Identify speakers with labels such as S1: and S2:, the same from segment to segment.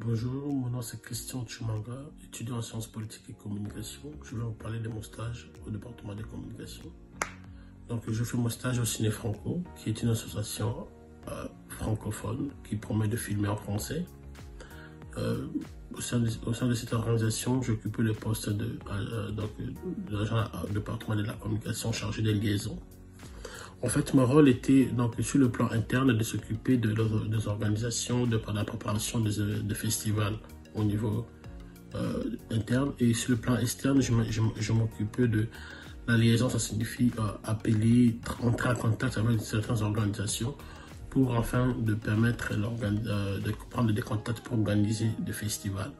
S1: Bonjour, mon nom c'est Christian Tchumanga, étudiant en sciences politiques et communication. Je vais vous parler de mon stage au département des communications. Donc, je fais mon stage au Ciné Franco, qui est une association francophone qui promet de filmer en français. Au sein de cette organisation, j'occupais le poste d'agent au département de la communication chargé des liaisons. En fait, mon rôle était donc sur le plan interne de s'occuper des organisations, de la préparation de festivals au niveau interne. Et sur le plan externe, je m'occupais de la liaison, ça signifie appeler, entrer en contact avec certaines organisations pour enfin de permettre de prendre des contacts pour organiser des festivals.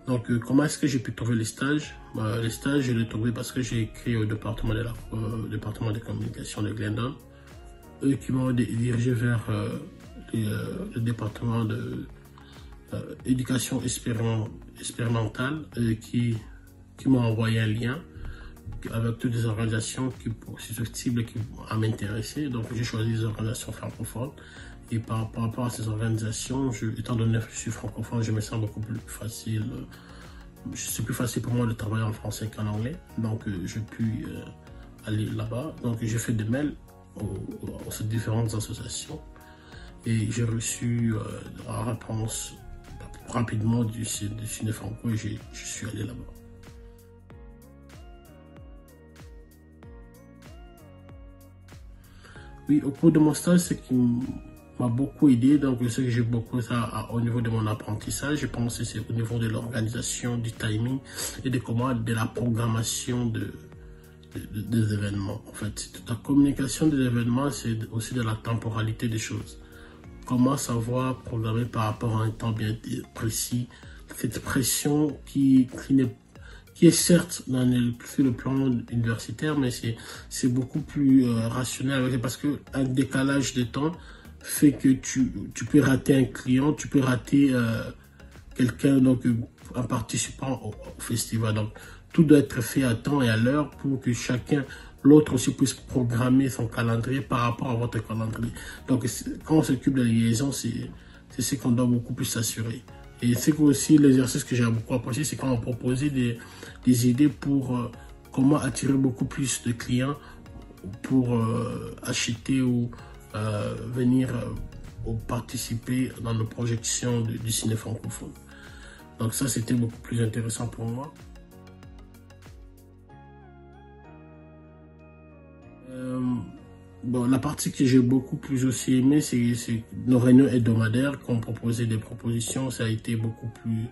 S1: Donc, comment est-ce que j'ai pu trouver les stages? Les stages, je les ai trouvés parce que j'ai écrit au département de communication de Glendon, eux qui m'ont dirigé vers le département de éducation expérimentale qui m'ont envoyé un lien avec toutes les organisations susceptibles à m'intéresser. Donc, j'ai choisi des organisations francophones. Et par rapport à ces organisations, étant donné que je suis francophone, je me sens beaucoup plus facile. C'est plus facile pour moi de travailler en français qu'en anglais. Donc, j'ai pu aller là-bas. Donc, j'ai fait des mails aux ces différentes associations. Et j'ai reçu la réponse rapidement du Ciné Franco et je suis allé là-bas. Oui, au cours de mon stage, ce qui m'a beaucoup aidé, donc ce que j'ai beaucoup au niveau de mon apprentissage, je pense que c'est au niveau de l'organisation, du timing et de la programmation des événements. En fait, toute la communication des événements, c'est aussi de la temporalité des choses. Comment savoir programmer par rapport à un temps bien précis, cette pression qui est certes sur le plan universitaire, mais c'est beaucoup plus rationnel parce qu'un décalage de temps fait que tu peux rater un client, tu peux rater quelqu'un, donc en participant au festival. Donc, tout doit être fait à temps et à l'heure pour que l'autre aussi puisse programmer son calendrier par rapport à votre calendrier. Donc, quand on s'occupe de la liaison, c'est ce qu'on doit beaucoup plus s'assurer. Et c'est aussi l'exercice que j'ai beaucoup apprécié, c'est quand on proposait des idées pour comment attirer beaucoup plus de clients pour acheter ou venir participer dans nos projections du ciné francophone. Donc ça, c'était beaucoup plus intéressant pour moi. Bon, la partie que j'ai beaucoup plus aussi aimé, c'est nos réunions hebdomadaires qu'on proposait des propositions. Ça a été beaucoup plus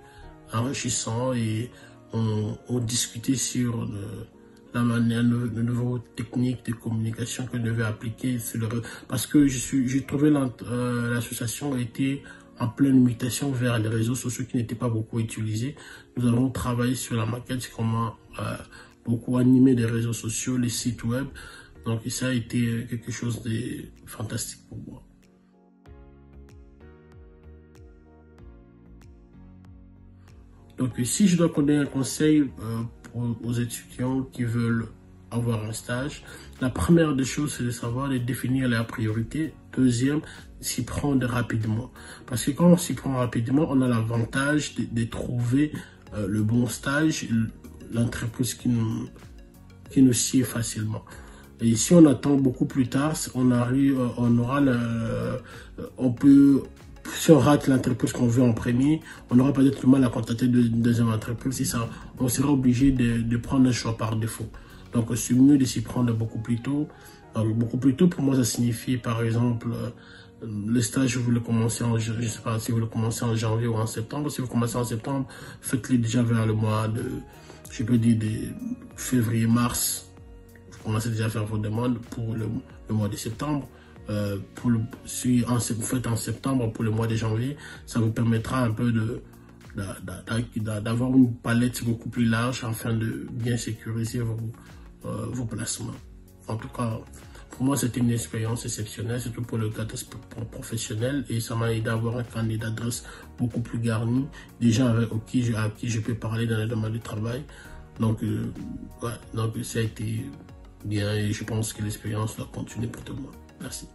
S1: enrichissant et on discutait sur la manière, de nouveaux techniques de communication que je devais appliquer. Parce que j'ai trouvé l'association était en pleine mutation vers les réseaux sociaux qui n'étaient pas beaucoup utilisés. Nous avons travaillé sur la maquette, comment beaucoup animer des réseaux sociaux, les sites web. Donc ça a été quelque chose de fantastique pour moi. Donc si je dois donner un conseil aux étudiants qui veulent avoir un stage, la première des choses, c'est de savoir de définir leurs priorités. Deuxième, s'y prendre rapidement. Parce que quand on s'y prend rapidement, on a l'avantage de trouver le bon stage, l'entreprise qui nous sied facilement. Et si on attend beaucoup plus tard, si on rate l'entreprise qu'on veut en premier, on aura peut-être le mal à contacter une deuxième entreprise. On sera obligé de prendre un choix par défaut. Donc, c'est mieux de s'y prendre beaucoup plus tôt. Donc, beaucoup plus tôt, pour moi, ça signifie, par exemple, le stage, vous le commencez je ne sais pas si vous le commencez en janvier ou en septembre. Si vous commencez en septembre, faites-le déjà vers le mois de février-mars. Vous commencez déjà à faire vos demandes pour le mois de septembre. Si vous faites en septembre pour le mois de janvier, ça vous permettra un peu d'avoir une palette beaucoup plus large afin de bien sécuriser vos placements. En tout cas, pour moi, c'était une expérience exceptionnelle, surtout pour le cadre professionnel, et ça m'a aidé à avoir un candidat d'adresse beaucoup plus garni, des gens à qui je peux parler dans le domaine du travail. Donc, donc ça a été bien et je pense que l'expérience va continuer pour tout le monde. Merci.